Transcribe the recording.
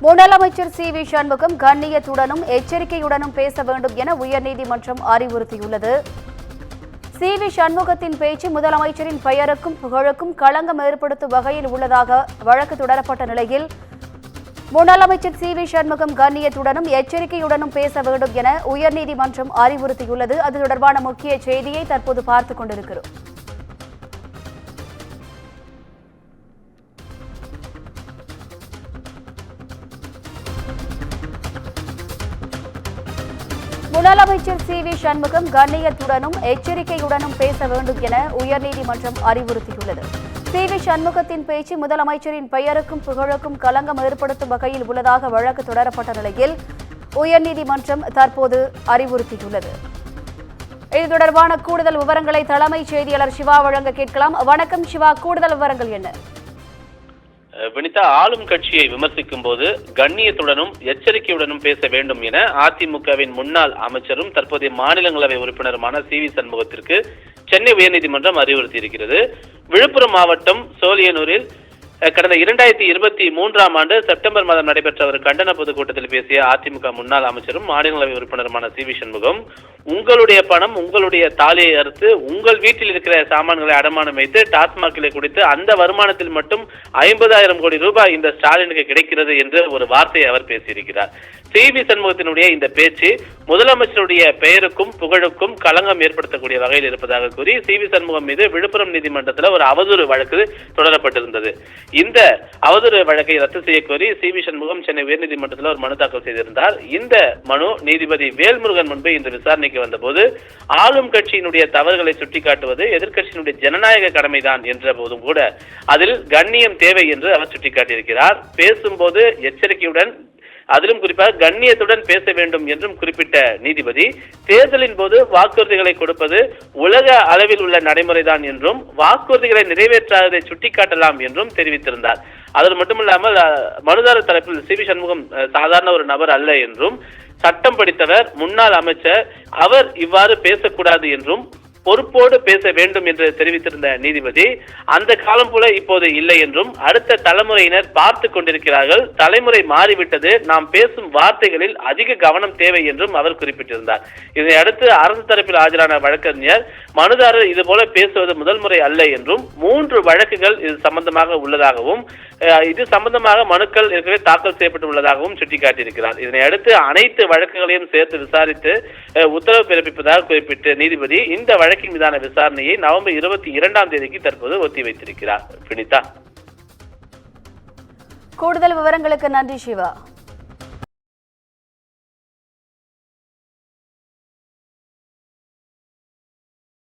முன்னாள் அமைச்சர் சி.வி. சண்முகம் கண்ணியத்துடனும் எச்சரிக்கையுடனும் பேச வேண்டும் என உயர்நீதிமன்றம் அறிவுறுத்தியுள்ளது. சி.வி. சண்முகத்தின் பேச்சு முதலமைச்சரின் பெயருக்கும் புகழுக்கும் களங்கம் ஏற்படுத்தும் வகையில் உள்ளதாக வழக்கு தொடரப்பட்ட நிலையில் முன்னாள் அமைச்சர் சி.வி. சண்முகம் கண்ணியத்துடனும் எச்சரிக்கையுடனும் பேச வேண்டும் என உயர்நீதிமன்றம் அறிவுறுத்தியுள்ளது. அது தொடர்பான முக்கிய செய்தியை தற்போது பார்த்துக் கொண்டிருக்கிறோம். முன்னாள் அமைச்சர் சி.வி. சண்முகம் கண்ணியத்துடனும் எச்சரிக்கையுடனும் பேச வேண்டும் என உயர்நீதிமன்றம் அறிவுறுத்தியுள்ளது. சி.வி. சண்முகத்தின் பேச்சு முதலமைச்சரின் பெயருக்கும் புகழுக்கும் களங்கம் ஏற்படுத்தும் வகையில் உள்ளதாக வழக்கு தொடரப்பட்ட நிலையில் உயர்நீதிமன்றம் தற்போது அறிவுறுத்தியுள்ளது. இது தொடர்பான கூடுதல் விவரங்களை தலைமைச் செய்தியாளர் சிவா வழங்க கேட்கலாம். வணக்கம் சிவா, கூடுதல் விவரங்கள் என்ன? வினிதா, ஆளும் கட்சியை விமர்சிக்கும் போது கண்ணியத்துடனும் எச்சரிக்கையுடனும் பேச வேண்டும் என அதிமுகவின் முன்னாள் அமைச்சரும் தற்போதைய மாநிலங்களவை உறுப்பினருமான சி.வி. சண்முகத்திற்கு சென்னை உயர்நீதிமன்றம் அறிவுறுத்தியிருக்கிறது. விழுப்புரம் மாவட்டம் சோழியனூரில் கடந்த 2023ஆம் ஆண்டு செப்டம்பர் மாதம் நடைபெற்ற ஒரு கண்டன பொதுக்கூட்டத்தில் பேசிய அதிமுக முன்னாள் அமைச்சரும் மாநிலங்களவை உறுப்பினருமான சி.வி. சண்முகம், உங்களுடைய பணம் உங்களுடைய தாலியை அறுத்து உங்கள் வீட்டில் இருக்கிற சாமான்களை அடமானம் வைத்து டாஸ்மாகிலே குடித்து அந்த வருமானத்தில் மட்டும் 50,000 கோடி ரூபாய் இந்த ஸ்டாலினுக்கு கிடைக்கிறது என்று ஒரு வார்த்தையை அவர் பேசியிருக்கிறார். சி.வி. சண்முகத்தினுடைய இந்த பேச்சு முதலமைச்சருடைய பெயருக்கும் புகழுக்கும் களங்கம் ஏற்படுத்தக்கூடிய வகையில் இருப்பதாக கூறி சி.வி. சண்முகம் மீது விழுப்புரம் நீதிமன்றத்தில் ஒரு அவதூறு வழக்கு தொடரப்பட்டிருந்தது. இந்த அவதூறு வழக்கை ரத்து செய்ய கோரி சி.வி. சண்முகம் சென்னை உயர்நீதிமன்றத்தில் ஒரு மனு தாக்கல் செய்திருந்தார். இந்த மனு நீதிபதி வேல்முருகன் முன்பு இன்று விசாரணைக்கு வந்தபோது ஆளும் கட்சியினுடைய தவறுகளை சுட்டிக்காட்டுவது எதிர்க்கட்சியினுடைய ஜனநாயக கடமைதான் என்ற போதும் கூட அதில் கண்ணியம் தேவை என்று அவர் சுட்டிக்காட்டியிருக்கிறார். பேசும்போது எச்சரிக்கையுடன் அதிலும் குறிப்பாக கண்ணியத்துடன் பேச வேண்டும் என்றும் குறிப்பிட்ட நீதிபதி, தேர்தலின் போது வாக்குறுதிகளை கொடுப்பது உலக அளவில் உள்ள நடைமுறைதான் என்றும் வாக்குறுதிகளை நிறைவேற்றாததை சுட்டிக்காட்டலாம் என்றும் தெரிவித்திருந்தார். அது மட்டுமில்லாமல் மனுதாரர் தரப்பில் சி.வி. சண்முகம் சாதாரண ஒரு நபர் அல்ல என்றும், சட்டம் படித்தவர், முன்னாள் அமைச்சர், அவர் இவ்வாறு பேசக்கூடாது என்றும் பொறுப்போடு பேச வேண்டும் என்று தெரிவித்திருந்த நீதிபதி, அந்த காலம் போல இப்போது இல்லை என்றும் அடுத்த தலைமுறையினர் பார்த்து கொண்டிருக்கிறார்கள், தலைமுறை மாறிவிட்டது, நாம் பேசும் வார்த்தைகளில் அதிக கவனம் தேவை என்றும் அவர் குறிப்பிட்டிருந்தார். இதனை அடுத்து அரசு தரப்பில் ஆஜரான வழக்கறிஞர், மனுதாரர் இதுபோல பேசுவது முதல் முறை அல்ல என்றும் 3 வழக்குகள் இது சம்பந்தமாக உள்ளதாகவும் இது சம்பந்தமாக மனுக்கள் ஏற்கனவே தாக்கல் செய்யப்பட்டு உள்ளதாகவும் சுட்டிக்காட்டியிருக்கிறார். இதனை அடுத்து அனைத்து வழக்குகளையும் சேர்த்து விசாரித்து உத்தரவு பிறப்பிப்பதாக குறிப்பிட்ட நீதிபதி இந்த வழக்கின் மீதான விசாரணையை நவம்பர் 22ஆம் தேதிக்கு தற்போது ஒத்திவைத்திருக்கிறார். வினிதா, கூடுதல் விவரங்களுக்கு நன்றி சிவா.